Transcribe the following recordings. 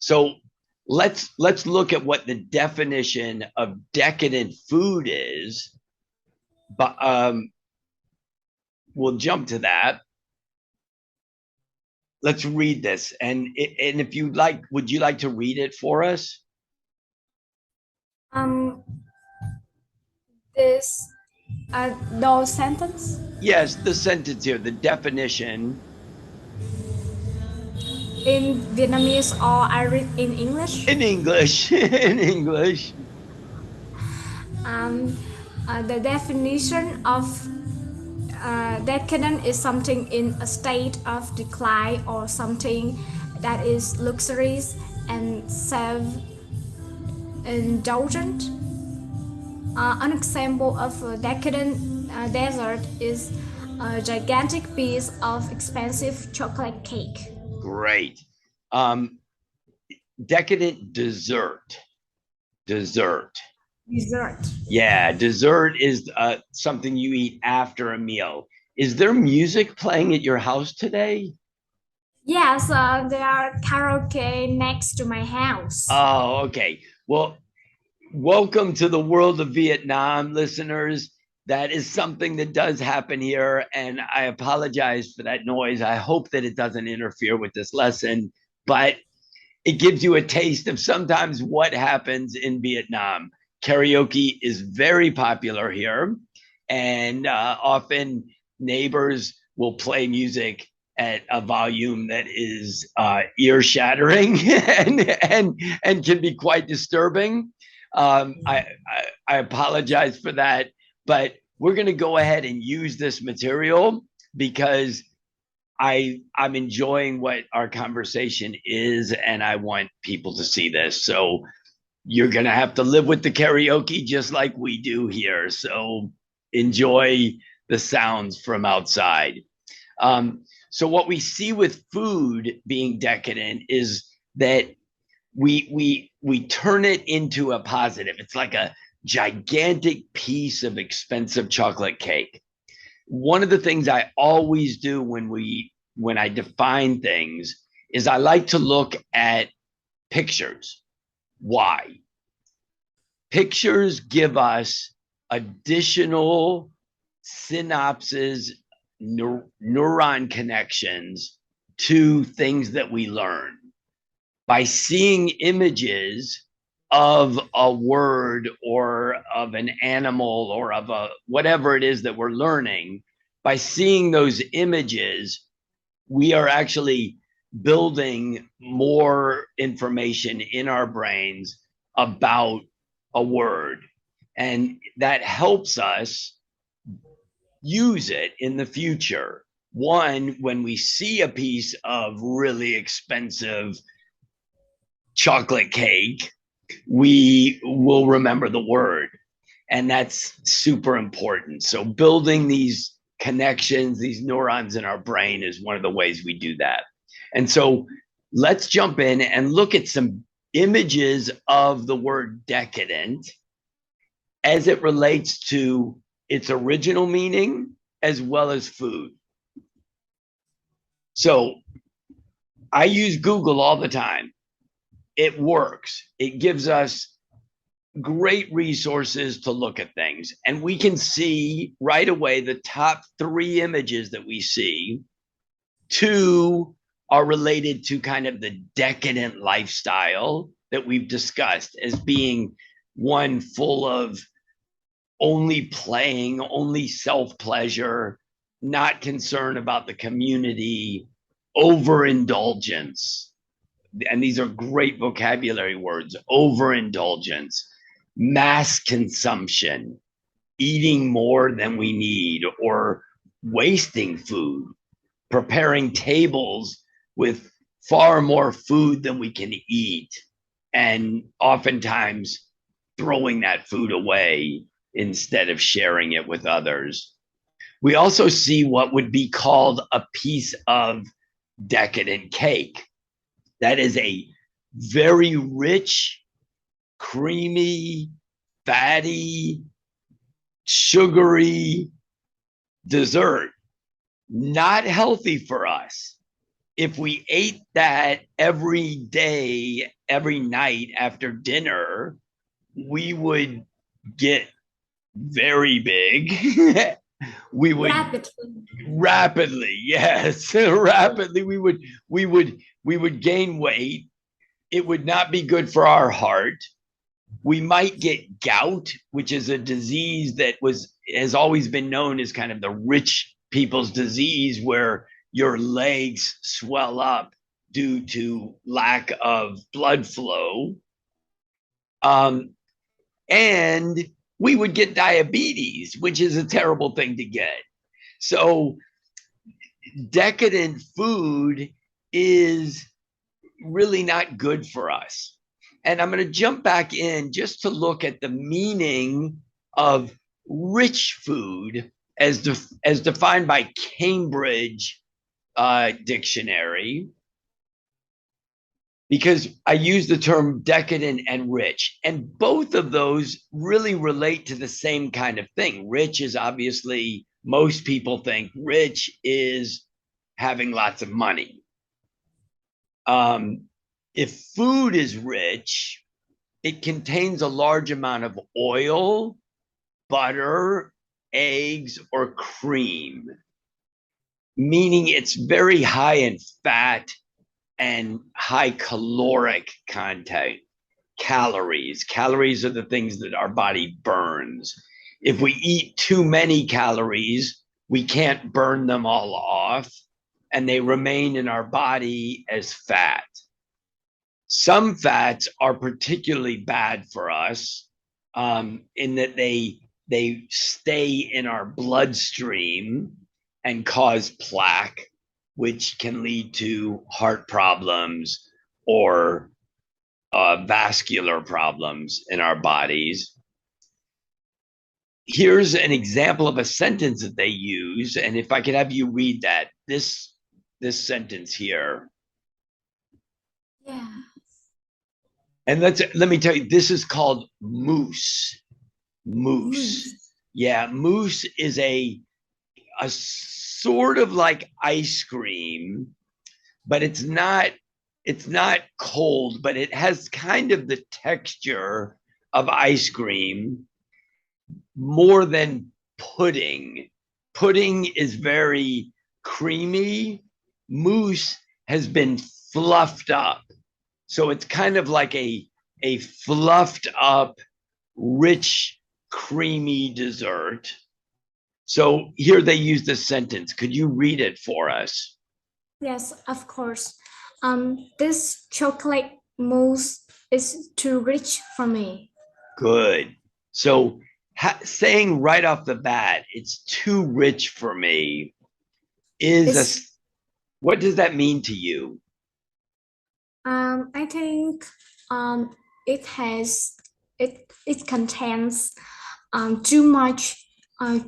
So let's look at what the definition of decadent food is. But we'll jump to that. Let's read this, and if you like, would you like to read it for us? Um, this those sentence Yes, the sentence here, the definition in Vietnamese or I read in English. in English. In English. Um, the definition of decadent is something in a state of decline or something that is luxurious and self-indulgent. An example of a decadent dessert is a gigantic piece of expensive chocolate cake. Great. Um, decadent dessert. Dessert. Dessert. Yeah, dessert is something you eat after a meal. Is there music playing at your house today? Yes, there are karaoke next to my house. Oh, okay. Well, welcome to the world of Vietnam, listeners. That is something that does happen here, and I apologize for that noise. I hope that it doesn't interfere with this lesson, but it gives you a taste of sometimes what happens in Vietnam. Karaoke is very popular here, and often neighbors will play music at a volume that is ear shattering and can be quite disturbing. I apologize for that, but we're going to go ahead and use this material because I'm enjoying what our conversation is, and I want people to see this. So you're gonna have to live with the karaoke just like we do here. So enjoy the sounds from outside. So what we see with food being decadent is that we turn it into a positive. It's like a gigantic piece of expensive chocolate cake. One of the things I always do when I define things is I like to look at pictures. Why? Pictures give us additional synapses, neuron connections to things that we learn. By seeing images of a word or of an animal or of a whatever it is that we're learning, by seeing those images, we are actually building more information in our brains about a word. And that helps us use it in the future. One, when we see a piece of really expensive chocolate cake, we will remember the word. And that's super important. So, building these connections, these neurons in our brain is one of the ways we do that. And so, let's jump in and look at some images of the word decadent as it relates to its original meaning as well as food. So, I use Google all the time. It works. It gives us great resources to look at things. And we can see right away the top three images that we see. Two are related to kind of the decadent lifestyle that we've discussed as being one full of only playing, only self pleasure, not concern about the community, overindulgence. And these are great vocabulary words: overindulgence, mass consumption, eating more than we need, or wasting food, preparing tables with far more food than we can eat, and oftentimes throwing that food away instead of sharing it with others. We also see what would be called a piece of decadent cake. That is a very rich, creamy, fatty, sugary dessert, not healthy for us. if we ate that every day, every night after dinner, we would get very big. We would Rapidly. rapidly, yes, rapidly. We would gain weight. It would not be good for our heart. We might get gout, which is a disease that has always been known as kind of the rich people's disease, where your legs swell up due to lack of blood flow. Um, and we would get diabetes, which is a terrible thing to get. So, decadent food is really not good for us. And I'm going to jump back in just to look at the meaning of rich food as defined by Cambridge Dictionary, because I use the term decadent and rich, and both of those really relate to the same kind of thing. Rich is obviously, most people think rich is having lots of money. Um, if food is rich, it contains a large amount of oil, butter, eggs, or cream, meaning it's very high in fat and high caloric content. Calories are the things that our body burns. If we eat too many calories, we can't burn them all off, and they remain in our body as fat. Some fats are particularly bad for us, in that they stay in our bloodstream and cause plaque, which can lead to heart problems or vascular problems in our bodies. Here's an example of a sentence that they use, and if I could have you read that, this sentence here. Yeah. And let me tell you, this is called mousse. Mousse. Moose. Yeah, mousse is a sort of like ice cream, but it's not cold, but it has kind of the texture of ice cream more than pudding. Pudding is very creamy. Mousse has been fluffed up. So it's kind of like a fluffed up, rich, creamy dessert. So here they use this sentence. Could you read it for us? Yes, of course. This chocolate mousse is too rich for me. Good. So saying right off the bat, it's too rich for me, is a, It's what does that mean to you? I think it has it contains too much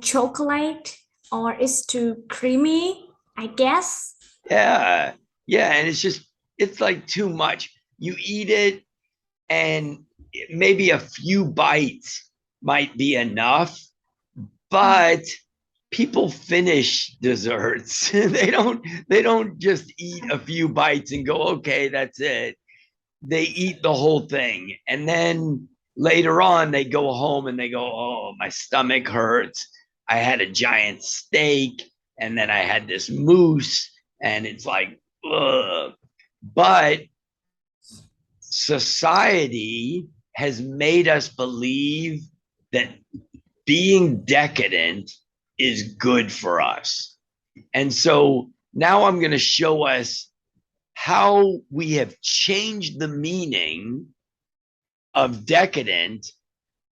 chocolate, or it's too creamy, I guess. Yeah. Yeah. And it's like too much. You eat it, and maybe a few bites might be enough, but people finish desserts. They don't just eat a few bites and go, okay, that's it. They eat the whole thing. And then later on, they go home and they go, oh, my stomach hurts. I had a giant steak, and then I had this mousse, and it's like, ugh. But society has made us believe that being decadent is good for us. And so now I'm going to show us how we have changed the meaning of decadent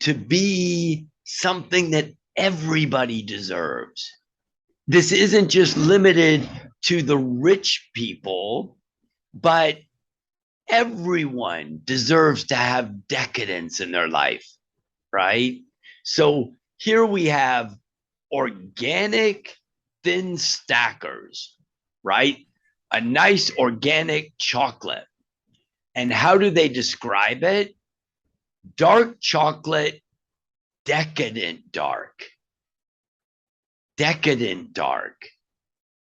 to be something that everybody deserves. This isn't just limited to the rich people, but everyone deserves to have decadence in their life, right? So here we have organic thin stackers, right? A nice organic chocolate. And how do they describe it? Dark chocolate, decadent dark. Decadent dark.